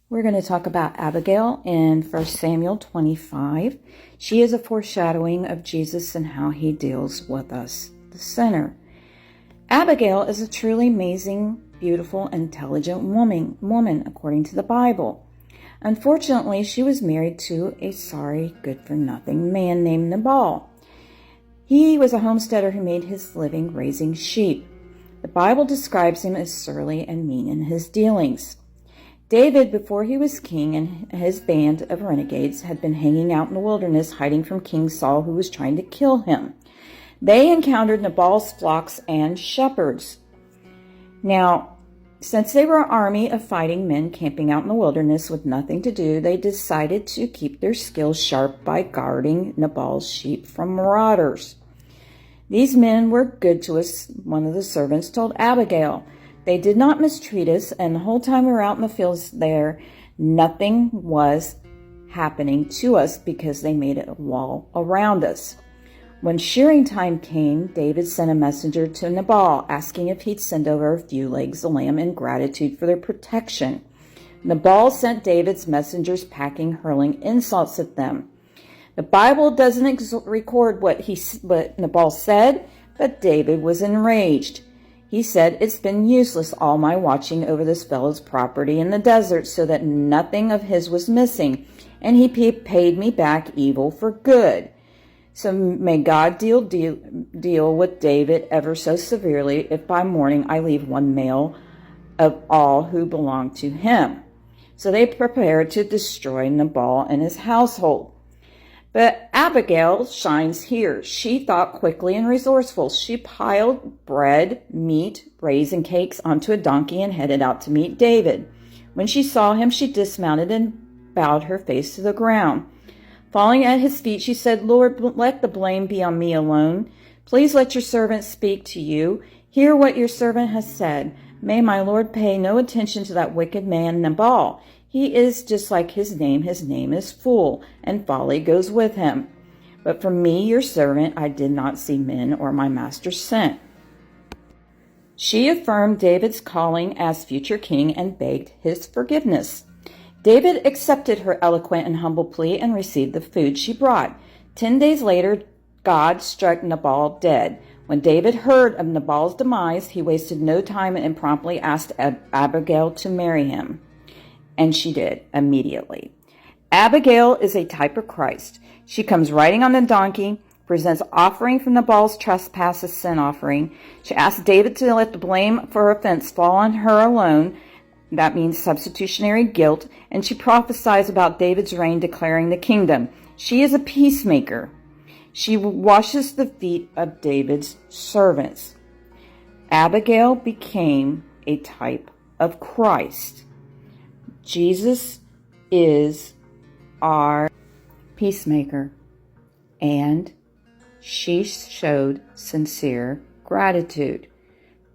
We're going to talk about Abigail in 1 Samuel 25. She is a foreshadowing of Jesus and how he deals with us, the sinner. Abigail is a truly amazing, beautiful, intelligent woman according to the Bible. Unfortunately, she was married to a sorry, good-for-nothing man named Nabal. He was a homesteader who made his living raising sheep. The Bible describes him as surly and mean in his dealings. David, before he was king, and his band of renegades had been hanging out in the wilderness, hiding from King Saul, who was trying to kill him. They encountered Nabal's flocks and shepherds. Now, since they were an army of fighting men camping out in the wilderness with nothing to do, they decided to keep their skills sharp by guarding Nabal's sheep from marauders. These men were good to us, one of the servants told Abigail. They did not mistreat us, and the whole time we were out in the fields there, nothing was happening to us because they made a wall around us. When shearing time came, David sent a messenger to Nabal, asking if he'd send over a few legs of lamb in gratitude for their protection. Nabal sent David's messengers packing, hurling insults at them. The Bible doesn't record what Nabal said, but David was enraged. He said, "It's been useless all my watching over this fellow's property in the desert so that nothing of his was missing, and he paid me back evil for good. So may God deal with David ever so severely if by morning I leave one male of all who belong to him." So they prepared to destroy Nabal and his household. But Abigail shines here. She thought quickly and resourceful. She piled bread, meat, raisin cakes onto a donkey and headed out to meet David. When she saw him, she dismounted and bowed her face to the ground. Falling at his feet, she said, "Lord, let the blame be on me alone. Please let your servant speak to you. Hear what your servant has said. May my Lord pay no attention to that wicked man Nabal. He is just like his name. His name is Fool, and folly goes with him. But from me, your servant, I did not see men or my master sent." She affirmed David's calling as future king and begged his forgiveness. David accepted her eloquent and humble plea and received the food she brought. 10 days later, God struck Nabal dead. When David heard of Nabal's demise, he wasted no time and promptly asked Abigail to marry him. And she did, immediately. Abigail is a type of Christ. She comes riding on a donkey, presents offering from Nabal's trespass as sin offering. She asks David to let the blame for her offense fall on her alone. That means substitutionary guilt. And she prophesies about David's reign, declaring the kingdom. She is a peacemaker. She washes the feet of David's servants. Abigail became a type of Christ. Jesus is our peacemaker, and she showed sincere gratitude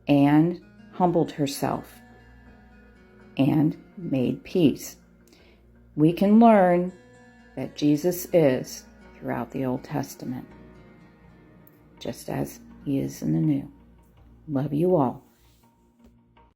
and humbled herself and made peace. We can learn that Jesus is throughout the Old Testament, just as he is in the New. Love you all.